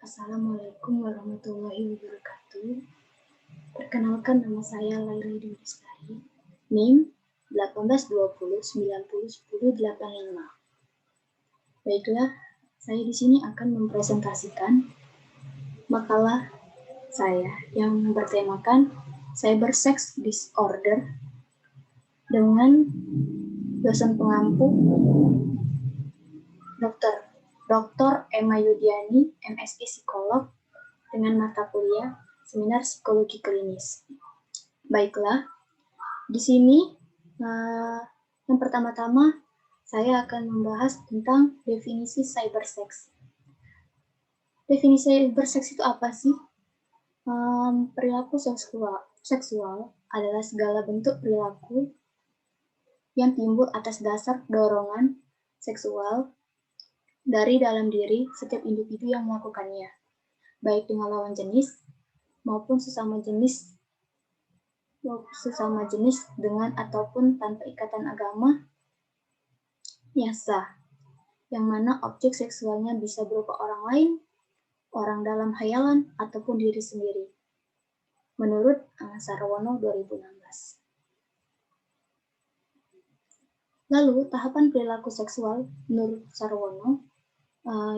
Assalamualaikum warahmatullahi wabarakatuh. Perkenalkan, nama saya Laili Dwi Lestari, NIM 1820901085. Baiklah, saya di sini akan mempresentasikan makalah saya yang bertemakan Cyber Sex Disorder dengan dosen pengampu Dr. Emma Yudiani, MSc Psikolog, dengan mata kuliah Seminar Psikologi Klinis. Baiklah, di sini yang pertama-tama saya akan membahas tentang definisi cybersex. Definisi cybersex itu apa sih? Perilaku seksual adalah segala bentuk perilaku yang timbul atas dasar dorongan seksual dari dalam diri setiap individu yang melakukannya, baik dengan lawan jenis maupun sesama jenis dengan ataupun tanpa ikatan agama yang sah, yang mana objek seksualnya bisa berupa orang lain, orang dalam hayalan, ataupun diri sendiri. Menurut Sarwono 2016. Lalu, tahapan perilaku seksual menurut Sarwono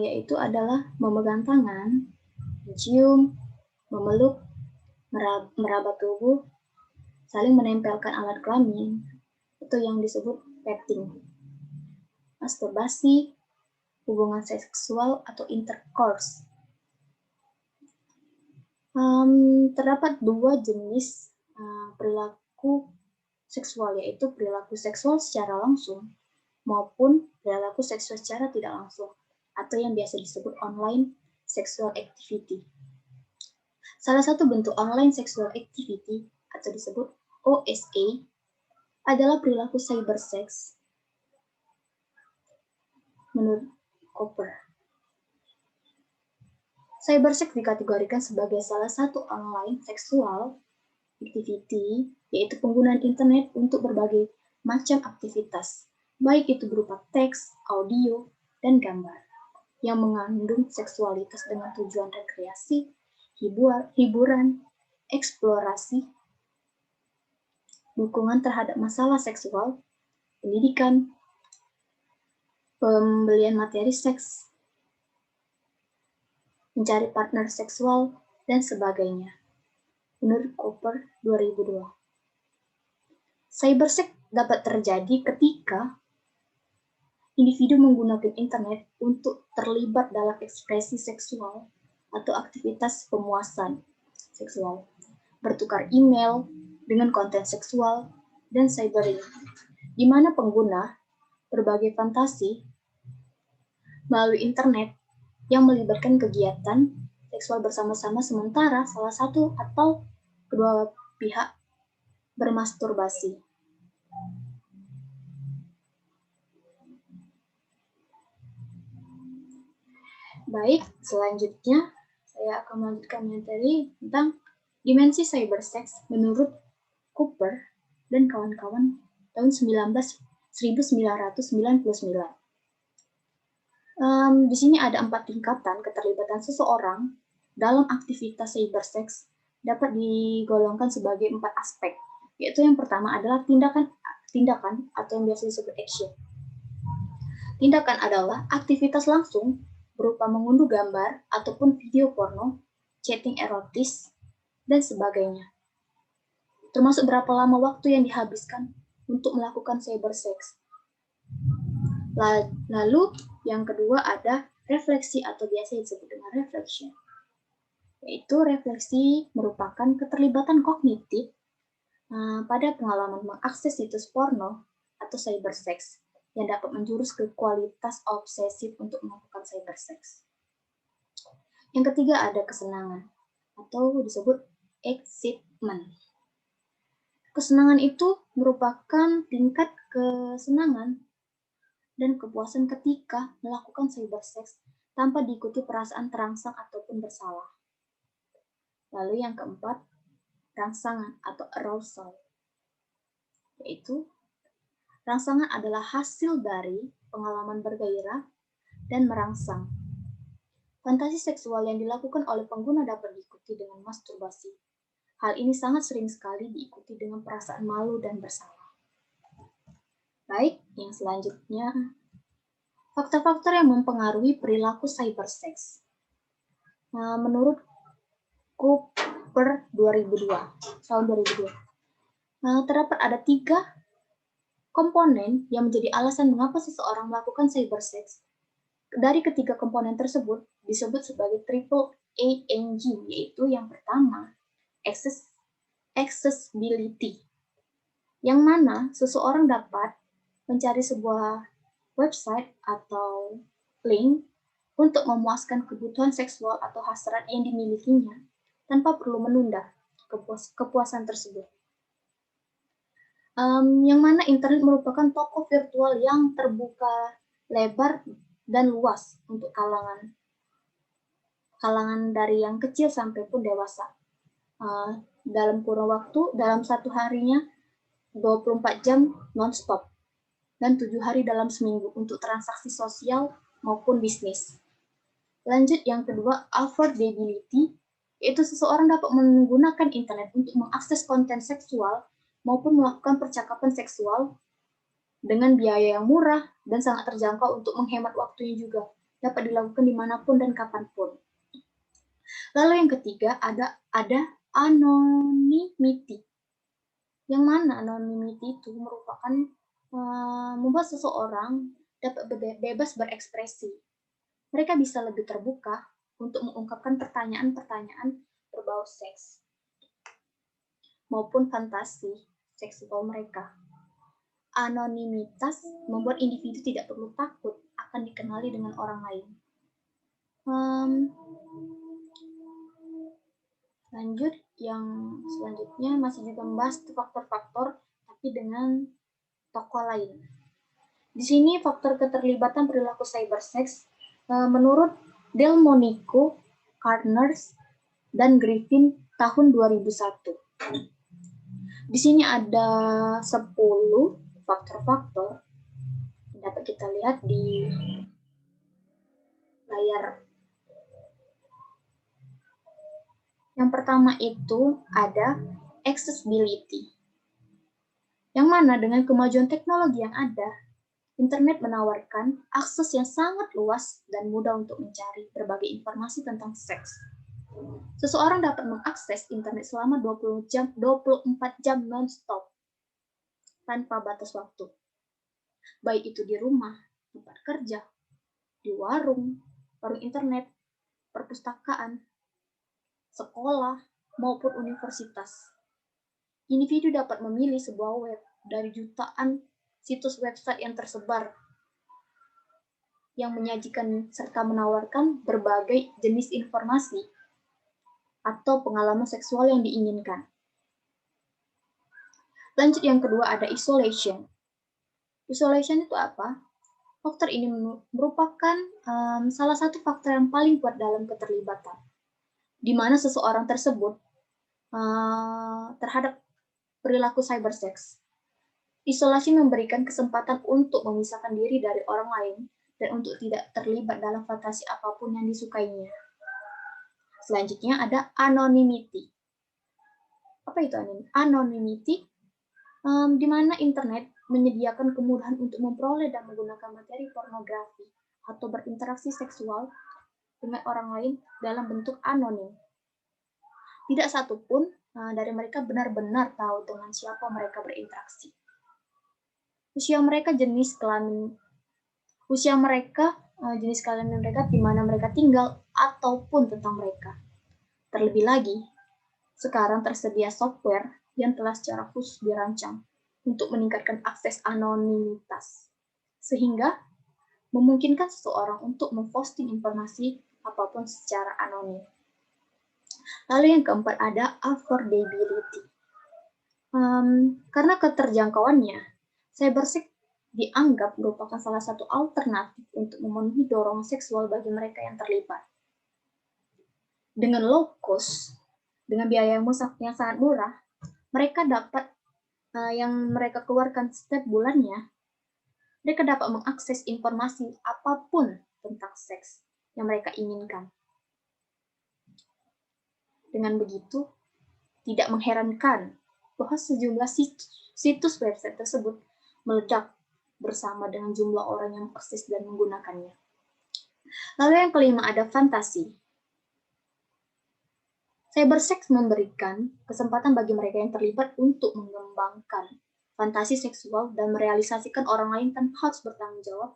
yaitu adalah memegang tangan, mencium, memeluk, meraba tubuh, saling menempelkan alat kelamin, itu yang disebut petting, masturbasi, hubungan seksual atau intercourse. Terdapat dua jenis perilaku seksual, yaitu perilaku seksual secara langsung maupun perilaku seksual secara tidak langsung, atau yang biasa disebut online sexual activity. Salah satu bentuk online sexual activity atau disebut OSA adalah perilaku cybersex menurut Cooper. Cybersex dikategorikan sebagai salah satu online sexual activity, yaitu penggunaan internet untuk berbagai macam aktivitas, baik itu berupa teks, audio, dan gambar, yang mengandung seksualitas dengan tujuan rekreasi, hiburan, eksplorasi, dukungan terhadap masalah seksual, pendidikan, pembelian materi seks, mencari partner seksual, dan sebagainya. Menurut Cooper 2002. Cybersex dapat terjadi ketika individu menggunakan internet untuk terlibat dalam ekspresi seksual atau aktivitas pemuasan seksual, bertukar email dengan konten seksual, dan cybering, di mana pengguna berbagai fantasi melalui internet yang melibatkan kegiatan seksual bersama-sama, sementara salah satu atau kedua pihak bermasturbasi. Baik, selanjutnya saya akan melanjutkan materi tentang dimensi cybersex menurut Cooper dan kawan-kawan tahun 1999. Di sini ada 4 tingkatan keterlibatan seseorang dalam aktivitas cybersex dapat digolongkan sebagai 4 aspek, yaitu yang pertama adalah tindakan atau yang biasa disebut action. Tindakan adalah aktivitas langsung berupa mengunduh gambar ataupun video porno, chatting erotis, dan sebagainya. Termasuk berapa lama waktu yang dihabiskan untuk melakukan cybersex. Lalu yang kedua ada refleksi atau biasa disebut dengan reflection. Yaitu refleksi merupakan keterlibatan kognitif pada pengalaman mengakses situs porno atau cybersex yang dapat menjurus ke kualitas obsesif untuk melakukan cybersex. Yang ketiga ada kesenangan atau disebut excitement. Kesenangan itu merupakan tingkat kesenangan dan kepuasan ketika melakukan cybersex tanpa diikuti perasaan terangsang ataupun bersalah. Lalu yang keempat, rangsangan atau arousal. Yaitu rangsangan adalah hasil dari pengalaman bergairah dan merangsang. Fantasi seksual yang dilakukan oleh pengguna dapat diikuti dengan masturbasi. Hal ini sangat sering sekali diikuti dengan perasaan malu dan bersalah. Baik, yang selanjutnya, faktor-faktor yang mempengaruhi perilaku cybersex. Menurut Cooper 2002, tahun 2002, terdapat ada 3 komponen yang menjadi alasan mengapa seseorang melakukan cybersex. Dari ketiga komponen tersebut disebut sebagai triple ANG, yaitu yang pertama, accessibility, yang mana seseorang dapat mencari sebuah website atau link untuk memuaskan kebutuhan seksual atau hasrat yang dimilikinya tanpa perlu menunda kepuasan tersebut. Yang mana internet merupakan toko virtual yang terbuka lebar dan luas untuk kalangan dari yang kecil sampai pun dewasa. Dalam kurun waktu, dalam satu harinya 24 jam non-stop dan 7 hari dalam seminggu untuk transaksi sosial maupun bisnis. Lanjut yang kedua, affordability, yaitu seseorang dapat menggunakan internet untuk mengakses konten seksual maupun melakukan percakapan seksual dengan biaya yang murah dan sangat terjangkau untuk menghemat waktunya juga. Dapat dilakukan dimanapun dan kapanpun. Lalu yang ketiga ada anonymity. Yang mana anonymity itu merupakan membuat seseorang dapat bebas berekspresi. Mereka bisa lebih terbuka untuk mengungkapkan pertanyaan-pertanyaan berbau seks maupun fantasi seksual mereka. Anonimitas membuat individu tidak perlu takut akan dikenali dengan orang lain. Lanjut, yang selanjutnya masih juga membahas faktor-faktor tapi dengan tokoh lain. Di sini faktor keterlibatan perilaku cybersex menurut Delmonico, Carners, dan Griffin tahun 2001. Di sini ada 10 faktor-faktor yang dapat kita lihat di layar. Yang pertama itu ada accessibility. Yang mana dengan kemajuan teknologi yang ada, internet menawarkan akses yang sangat luas dan mudah untuk mencari berbagai informasi tentang seks. Seseorang dapat mengakses internet selama 24 jam non-stop tanpa batas waktu. Baik itu di rumah, tempat kerja, di warung internet, perpustakaan, sekolah, maupun universitas. Individu dapat memilih sebuah web dari jutaan situs website yang tersebar yang menyajikan serta menawarkan berbagai jenis informasi atau pengalaman seksual yang diinginkan. Lanjut yang kedua ada isolation. Isolation itu apa? Faktor ini merupakan salah satu faktor yang paling kuat dalam keterlibatan, di mana seseorang tersebut terhadap perilaku cybersex. Isolasi memberikan kesempatan untuk memisahkan diri dari orang lain dan untuk tidak terlibat dalam fantasi apapun yang disukainya. Selanjutnya ada anonymity. Apa itu anonymity? Di mana internet menyediakan kemudahan untuk memperoleh dan menggunakan materi pornografi atau berinteraksi seksual dengan orang lain dalam bentuk anonim. Tidak satupun dari mereka benar-benar tahu dengan siapa mereka berinteraksi. Usia mereka, jenis kelamin mereka, di mana mereka tinggal, ataupun tentang mereka. Terlebih lagi, sekarang tersedia software yang telah secara khusus dirancang untuk meningkatkan akses anonimitas, sehingga memungkinkan seseorang untuk memposting informasi apapun secara anonim. Lalu yang keempat ada affordability. Karena keterjangkauannya, cybersex dianggap merupakan salah satu alternatif untuk memenuhi dorongan seksual bagi mereka yang terlibat. Dengan low cost, dengan biaya yang sangat murah, mereka dapat yang mereka keluarkan setiap bulannya Mereka dapat mengakses informasi apapun tentang seks yang mereka inginkan. Dengan begitu, tidak mengherankan bahwa sejumlah situs website tersebut meledak bersama dengan jumlah orang yang mengakses dan menggunakannya. Lalu yang kelima ada fantasi. Cybersex memberikan kesempatan bagi mereka yang terlibat untuk mengembangkan fantasi seksual dan merealisasikan orang lain tanpa harus bertanggung jawab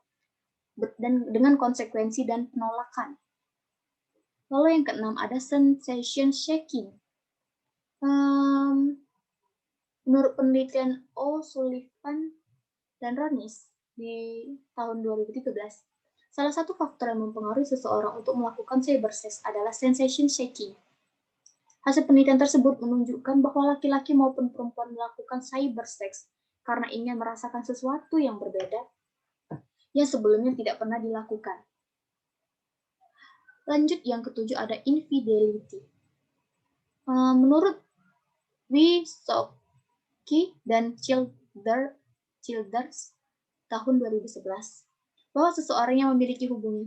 dan dengan konsekuensi dan penolakan. Lalu yang keenam ada sensation shaking. Menurut penelitian O'Sullivan dan Ronis di tahun 2013, salah satu faktor yang mempengaruhi seseorang untuk melakukan cybersex adalah sensation shaking. Hasil penelitian tersebut menunjukkan bahwa laki-laki maupun perempuan melakukan cybersex karena ingin merasakan sesuatu yang berbeda yang sebelumnya tidak pernah dilakukan. Lanjut yang ketujuh ada infidelity. Menurut Wysoki dan Childers tahun 2011, bahwa seseorang yang memiliki hubungan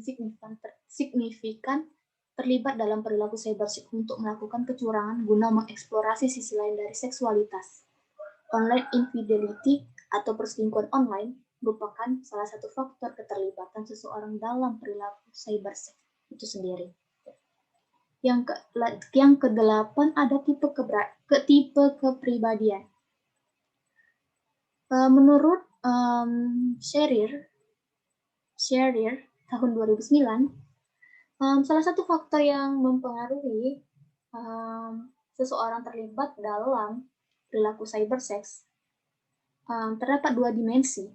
signifikan terlibat dalam perilaku cybersex untuk melakukan kecurangan guna mengeksplorasi sisi lain dari seksualitas. Online infidelity atau perselingkuhan online merupakan salah satu faktor keterlibatan seseorang dalam perilaku cybersex itu sendiri. Yang kedelapan ada tipe kepribadian. Menurut Sherir tahun 2009, salah satu faktor yang mempengaruhi seseorang terlibat dalam perilaku cybersex terdapat dua dimensi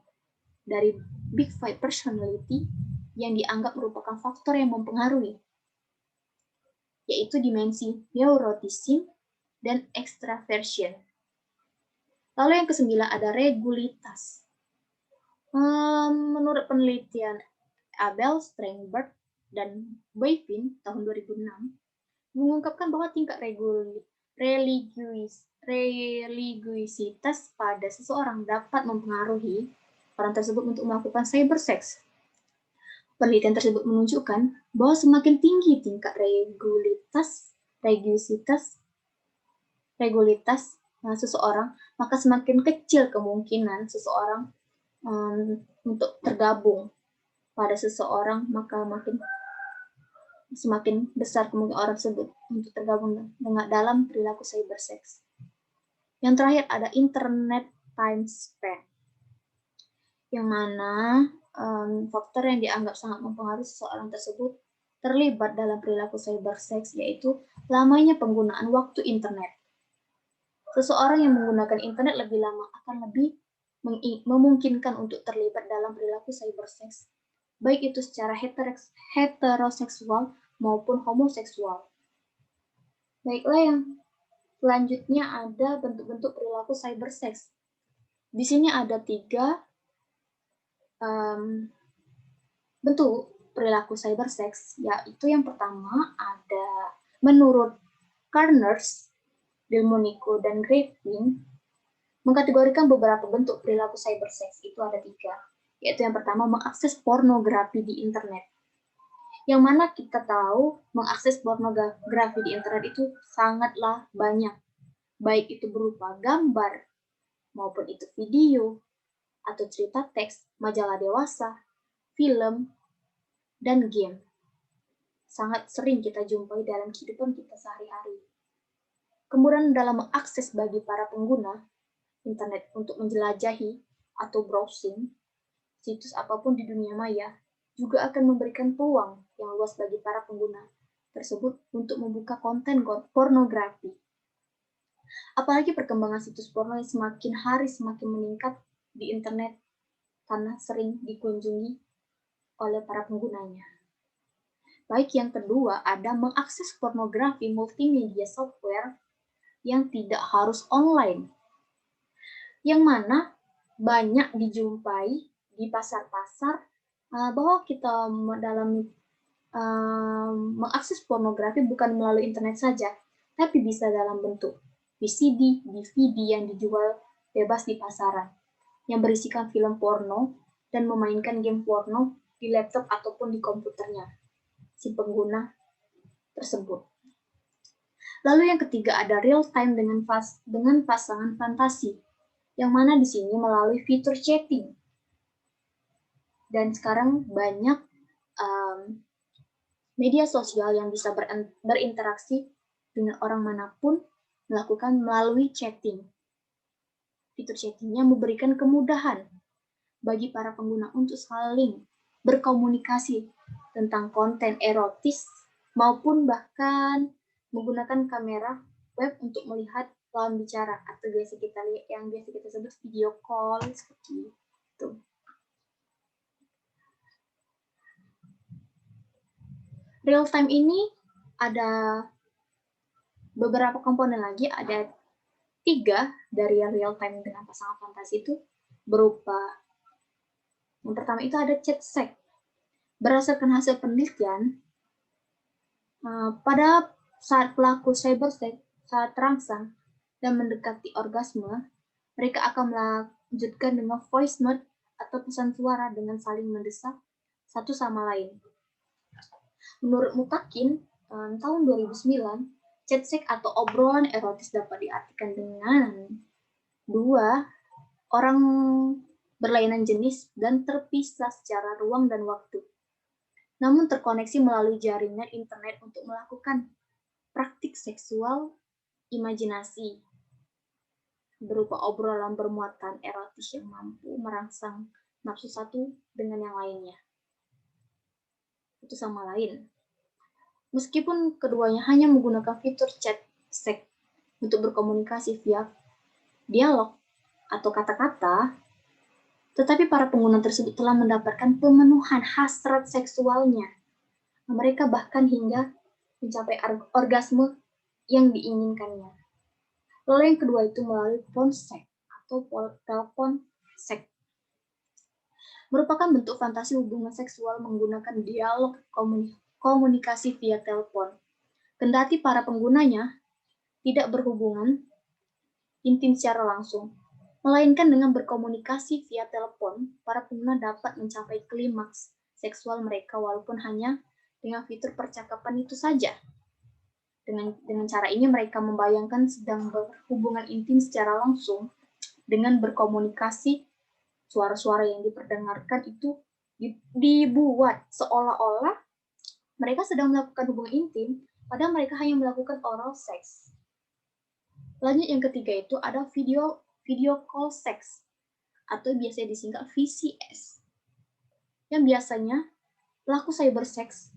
dari Big Five personality yang dianggap merupakan faktor yang mempengaruhi, yaitu dimensi neuroticism dan extraversion. Lalu yang kesembilan ada regulitas. Menurut penelitian Abel Sternberg dan Boyfin tahun 2006, mengungkapkan bahwa tingkat religiusitas pada seseorang dapat mempengaruhi orang tersebut untuk melakukan cybersex. Penelitian tersebut menunjukkan bahwa semakin tinggi tingkat regulitas seseorang, maka semakin kecil kemungkinan seseorang untuk tergabung pada seseorang, maka semakin besar kemungkinan orang tersebut untuk tergabung dengan dalam perilaku cybersex. Yang terakhir ada internet time span, yang mana faktor yang dianggap sangat mempengaruhi seseorang tersebut terlibat dalam perilaku cybersex yaitu lamanya penggunaan waktu internet. Seseorang yang menggunakan internet lebih lama akan lebih memungkinkan untuk terlibat dalam perilaku cybersex, baik itu secara heteroseksual maupun homoseksual. Baiklah, yang selanjutnya ada bentuk-bentuk perilaku cybersex. Di sini ada 3 bentuk perilaku cybersex, yaitu yang pertama ada menurut Carners, Delmonico, dan Griffin mengkategorikan beberapa bentuk perilaku cybersex. Itu ada 3, yaitu yang pertama mengakses pornografi di internet. Yang mana kita tahu mengakses pornografi di internet itu sangatlah banyak, baik itu berupa gambar maupun itu video atau cerita teks, majalah dewasa, film, dan game. Sangat sering kita jumpai dalam kehidupan kita sehari-hari. Kemudian dalam mengakses bagi para pengguna internet untuk menjelajahi atau browsing situs apapun di dunia maya, juga akan memberikan peluang yang luas bagi para pengguna tersebut untuk membuka konten pornografi. Apalagi perkembangan situs porno yang semakin hari semakin meningkat di internet karena sering dikunjungi oleh para penggunanya. Baik, yang kedua ada mengakses pornografi multimedia software yang tidak harus online, yang mana banyak dijumpai di pasar-pasar bahwa kita dalam mengakses pornografi bukan melalui internet saja, tapi bisa dalam bentuk VCD, DVD yang dijual bebas di pasaran, yang berisikan film porno dan memainkan game porno di laptop ataupun di komputernya si pengguna tersebut. Lalu yang ketiga ada real time dengan pasangan fantasi, yang mana di sini melalui fitur chatting. Dan sekarang banyak media sosial yang bisa berinteraksi dengan orang manapun melakukan melalui chatting. Fitur chattingnya memberikan kemudahan bagi para pengguna untuk saling berkomunikasi tentang konten erotis maupun bahkan menggunakan kamera web untuk melihat lawan bicara atau biasa kita sebut video call seperti itu. Real time ini ada beberapa komponen lagi, ada 3 dari real time dengan pasangan fantasi itu berupa yang pertama itu ada chat sex. Berdasarkan hasil penelitian, pada saat pelaku cybersex saat terangsang dan mendekati orgasme, mereka akan melanjutkan dengan voice note atau pesan suara dengan saling mendesak satu sama lain. Menurut Mutakin, tahun 2009, chat sex atau obrolan erotis dapat diartikan dengan 2 orang berlainan jenis dan terpisah secara ruang dan waktu, namun terkoneksi melalui jaringan internet untuk melakukan praktik seksual imajinasi berupa obrolan bermuatan erotis yang mampu merangsang nafsu satu dengan yang lainnya. Itu sama lain. Meskipun keduanya hanya menggunakan fitur chat sex untuk berkomunikasi via dialog atau kata-kata, tetapi para pengguna tersebut telah mendapatkan pemenuhan hasrat seksualnya. Mereka bahkan hingga mencapai orgasme yang diinginkannya. Lalu yang kedua itu melalui phone sex atau telepon seks. Merupakan bentuk fantasi hubungan seksual menggunakan dialog komunikasi via telepon. Kendati para penggunanya tidak berhubungan intim secara langsung, melainkan dengan berkomunikasi via telepon, para pengguna dapat mencapai klimaks seksual mereka walaupun hanya dengan fitur percakapan itu saja. Dengan cara ini mereka membayangkan sedang berhubungan intim secara langsung dengan berkomunikasi. Suara-suara yang diperdengarkan itu dibuat seolah-olah mereka sedang melakukan hubungan intim, padahal mereka hanya melakukan oral sex. Lanjut yang ketiga itu ada video call sex atau biasanya disingkat VCS. Yang biasanya pelaku cybersex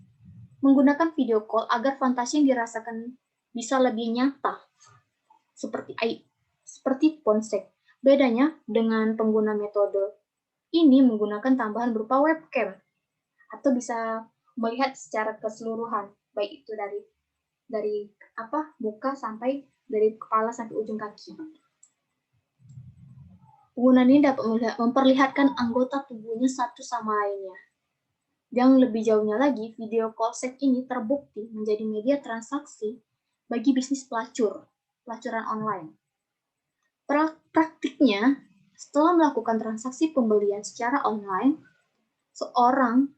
menggunakan video call agar fantasi yang dirasakan bisa lebih nyata, seperti phone sex. Bedanya dengan pengguna metode ini menggunakan tambahan berupa webcam atau bisa melihat secara keseluruhan, baik itu dari muka sampai dari kepala sampai ujung kaki. Pengguna ini dapat memperlihatkan anggota tubuhnya satu sama lainnya. Yang lebih jauhnya lagi, video call sex ini terbukti menjadi media transaksi bagi bisnis pelacuran online. Praktiknya, setelah melakukan transaksi pembelian secara online, seorang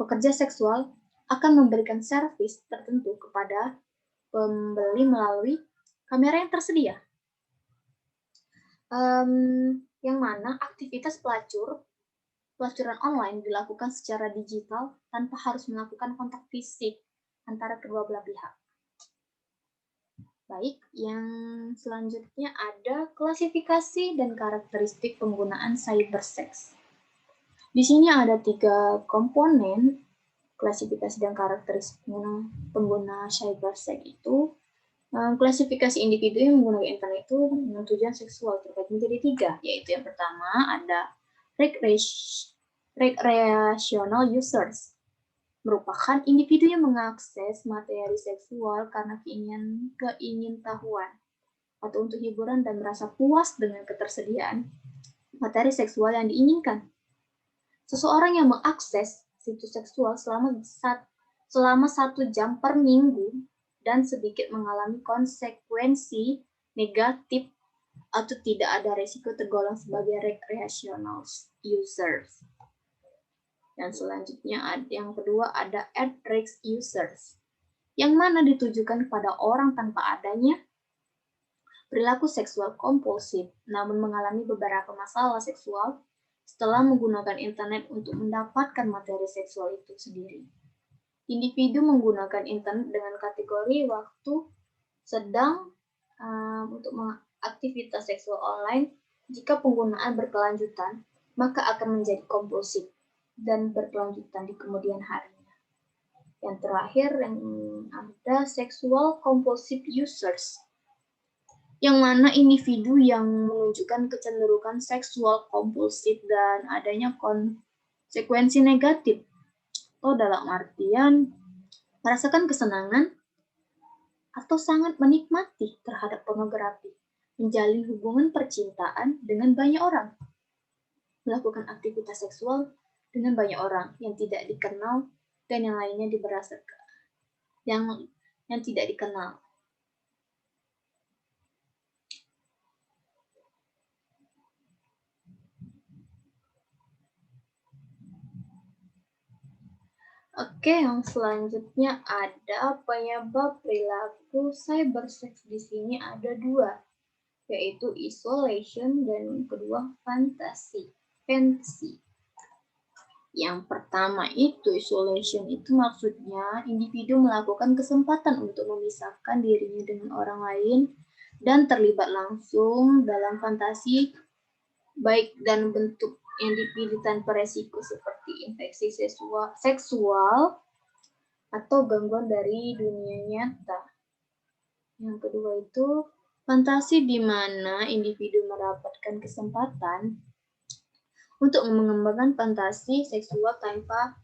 pekerja seksual akan memberikan servis tertentu kepada pembeli melalui kamera yang tersedia. Yang mana aktivitas pelacuran online dilakukan secara digital tanpa harus melakukan kontak fisik antara kedua belah pihak. Baik, yang selanjutnya ada klasifikasi dan karakteristik penggunaan cybersex. Di sini ada 3 komponen klasifikasi dan karakteristik pengguna cybersex itu. Klasifikasi individu yang menggunakan internet itu dengan tujuan seksual terbagi menjadi 3, yaitu yang pertama ada recreational users, merupakan individu yang mengakses materi seksual karena keingintahuan atau untuk hiburan dan merasa puas dengan ketersediaan materi seksual yang diinginkan. Seseorang yang mengakses situs seksual selama 1 jam per minggu dan sedikit mengalami konsekuensi negatif atau tidak ada resiko tergolong sebagai recreational users. Dan selanjutnya yang kedua ada at-risk users, yang mana ditujukan kepada orang tanpa adanya perilaku seksual kompulsif, namun mengalami beberapa masalah seksual setelah menggunakan internet untuk mendapatkan materi seksual itu sendiri. Individu menggunakan internet dengan kategori waktu sedang untuk aktivitas seksual online. Jika penggunaan berkelanjutan, maka akan menjadi kompulsif dan berkelanjutan di kemudian harinya. Yang terakhir yang ada sexual compulsive users, yang mana individu yang menunjukkan kecenderungan seksual kompulsif dan adanya konsekuensi negatif, atau dalam artian merasakan kesenangan atau sangat menikmati terhadap pornografi, menjalin hubungan percintaan dengan banyak orang, melakukan aktivitas seksual dengan banyak orang yang tidak dikenal, dan yang lainnya berdasarkan yang tidak dikenal. Oke, yang selanjutnya ada penyebab perilaku cybersex. Di sini ada dua, yaitu isolation dan kedua fantasy. Yang pertama itu isolation, itu maksudnya individu melakukan kesempatan untuk memisahkan dirinya dengan orang lain dan terlibat langsung dalam fantasi baik dan bentuk yang dipilih tanpa resiko seperti infeksi seksual atau gangguan dari dunia nyata. Yang kedua itu fantasi, di mana individu mendapatkan kesempatan untuk mengembangkan fantasi seksual tanpa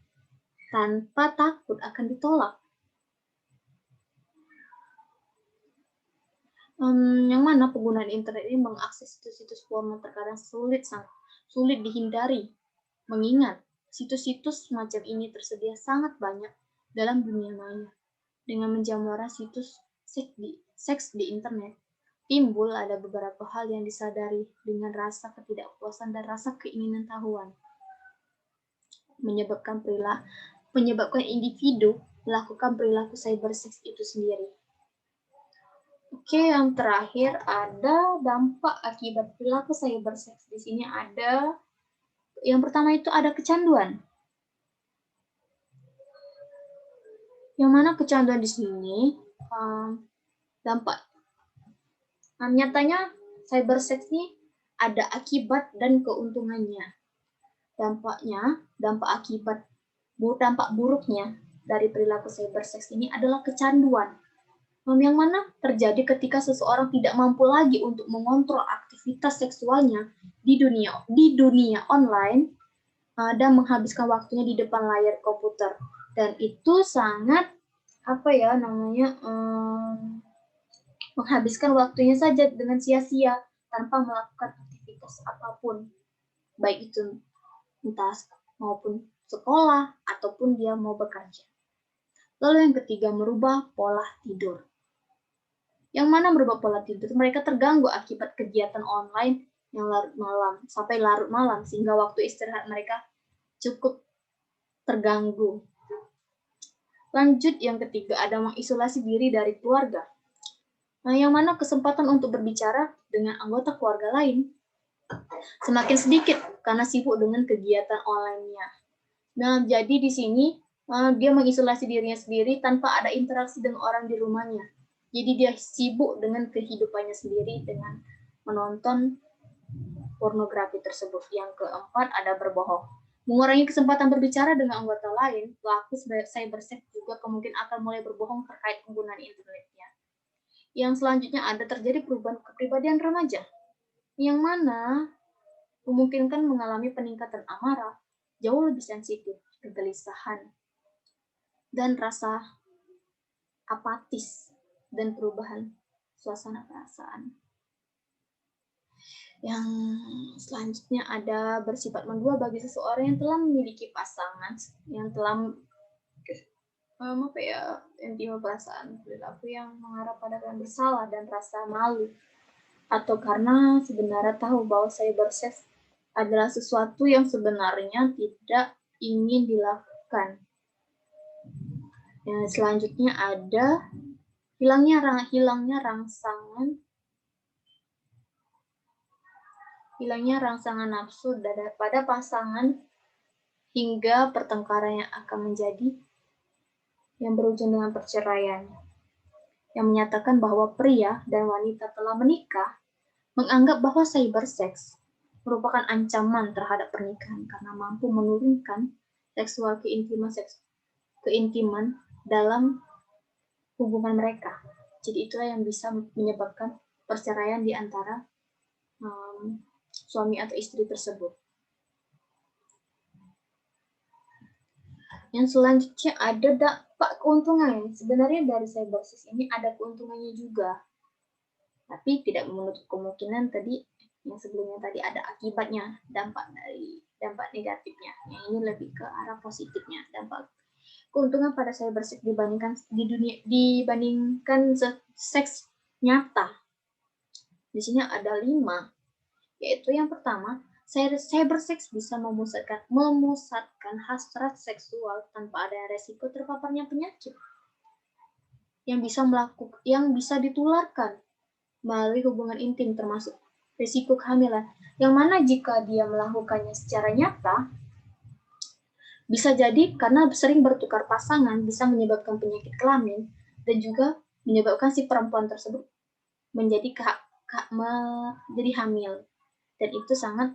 takut akan ditolak. Yang mana penggunaan internet ini mengakses situs-situs porno terkadang sulit dihindari, mengingat situs-situs semacam ini tersedia sangat banyak dalam dunia maya. Dengan menjamurnya situs seks di internet, timbul ada beberapa hal yang disadari dengan rasa ketidakpuasan dan rasa keinginan tahuan, menyebabkan individu melakukan perilaku cybersex itu sendiri. Oke, yang terakhir ada dampak akibat perilaku cybersex. Di sini ada yang pertama itu ada kecanduan. Yang mana kecanduan di sini dampak nyatanya cybersex ini ada akibat dan keuntungannya. Dampak buruknya dari perilaku cybersex ini adalah kecanduan, yang mana terjadi ketika seseorang tidak mampu lagi untuk mengontrol aktivitas seksualnya di dunia online dan menghabiskan waktunya di depan layar komputer, dan itu sangat menghabiskan waktunya saja dengan sia-sia tanpa melakukan aktivitas apapun, baik itu entah maupun sekolah ataupun dia mau bekerja. Lalu yang ketiga, merubah pola tidur. Yang mana merubah pola tidur, mereka terganggu akibat kegiatan online yang sampai larut malam, sehingga waktu istirahat mereka cukup terganggu. Lanjut, yang ketiga ada mengisolasi diri dari keluarga. Yang mana kesempatan untuk berbicara dengan anggota keluarga lain semakin sedikit karena sibuk dengan kegiatan online-nya. Nah, jadi di sini dia mengisolasi dirinya sendiri tanpa ada interaksi dengan orang di rumahnya. Jadi dia sibuk dengan kehidupannya sendiri dengan menonton pornografi tersebut. Yang keempat ada berbohong. Mengurangi kesempatan berbicara dengan anggota lain, pelaku cybersex juga kemungkinan akan mulai berbohong terkait penggunaan internetnya. Yang selanjutnya ada terjadi perubahan kepribadian remaja, yang mana memungkinkan mengalami peningkatan amarah, jauh lebih sensitif, kegelisahan, dan rasa apatis, dan perubahan suasana perasaan. Yang selanjutnya ada bersifat mendua bagi seseorang yang telah memiliki pasangan, yang telah yang timbul perasaan perilaku yang mengarah pada yang bersalah dan rasa malu, atau karena sebenarnya tahu bahwa cybersex adalah sesuatu yang sebenarnya tidak ingin dilakukan. Dan selanjutnya ada hilangnya rangsangan nafsu pada pasangan hingga pertengkaran yang akan menjadi yang berujung dengan perceraian. Yang menyatakan bahwa pria dan wanita telah menikah menganggap bahwa cybersex merupakan ancaman terhadap pernikahan karena mampu menurunkan seksual keintiman dalam hubungan mereka. Jadi itulah yang bisa menyebabkan perceraian di antara suami atau istri tersebut. Yang selanjutnya ada dampak keuntungan. Sebenarnya dari cybersex ini ada keuntungannya juga. Tapi tidak menutup kemungkinan tadi yang sebelumnya tadi ada akibatnya, dampak negatifnya. Yang ini lebih ke arah positifnya, dampak keuntungan pada cybersex dibandingkan seks nyata. Di sini ada 5, yaitu yang pertama, cybersex bisa memusatkan hasrat seksual tanpa ada resiko terpaparnya penyakit yang bisa ditularkan melalui hubungan intim termasuk risiko kehamilan. Yang mana jika dia melakukannya secara nyata, bisa jadi karena sering bertukar pasangan bisa menyebabkan penyakit kelamin dan juga menyebabkan si perempuan tersebut menjadi hamil. Dan itu sangat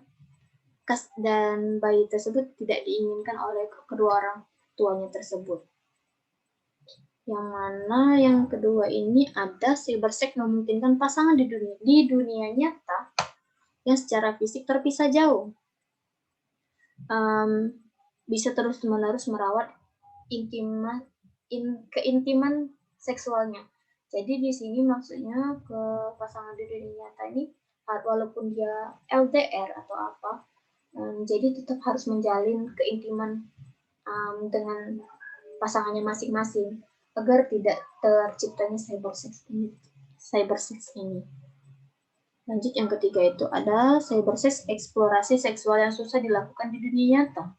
dan bayi tersebut tidak diinginkan oleh kedua orang tuanya tersebut. Yang mana yang kedua ini ada cybersex memungkinkan pasangan di dunia nyata yang secara fisik terpisah jauh bisa terus-menerus merawat keintiman seksualnya. Jadi di sini maksudnya ke pasangan di dunia nyata ini walaupun dia LDR atau apa, jadi tetap harus menjalin keintiman dengan pasangannya masing-masing agar tidak terciptanya cybersex ini. Lanjut yang ketiga itu ada cybersex, eksplorasi seksual yang susah dilakukan di dunia nyata.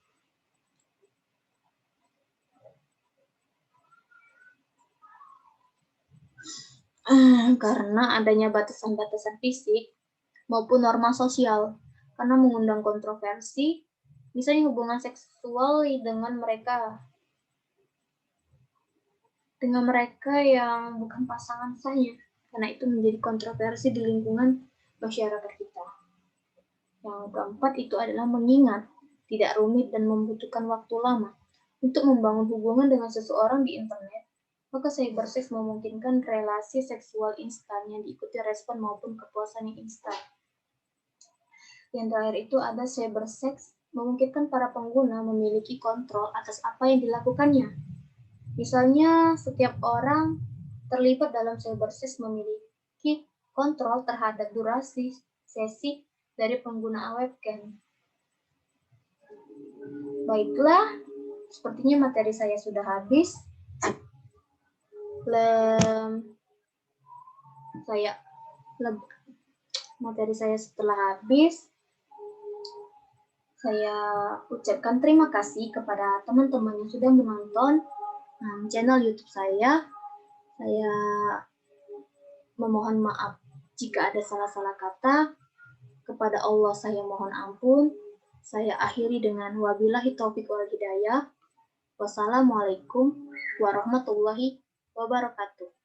Karena adanya batasan-batasan fisik maupun norma sosial, karena mengundang kontroversi, misalnya hubungan seksual dengan mereka yang bukan pasangan saya, karena itu menjadi kontroversi di lingkungan masyarakat kita. Yang keempat itu adalah mengingat, tidak rumit dan membutuhkan waktu lama untuk membangun hubungan dengan seseorang di internet, maka cybersex memungkinkan relasi seksual instan yang diikuti respon maupun kepuasan yang instan. Yang terakhir itu ada cybersex memungkinkan para pengguna memiliki kontrol atas apa yang dilakukannya. Misalnya, setiap orang terlibat dalam cybersex memiliki kontrol terhadap durasi sesi dari pengguna webcam. Baiklah, sepertinya materi saya sudah habis. Materi saya setelah habis. Saya ucapkan terima kasih kepada teman-teman yang sudah menonton channel YouTube saya. Saya memohon maaf jika ada salah-salah kata. Kepada Allah saya mohon ampun. Saya akhiri dengan wabillahi taufiq wal hidayah. Wassalamualaikum warahmatullahi wabarakatuh.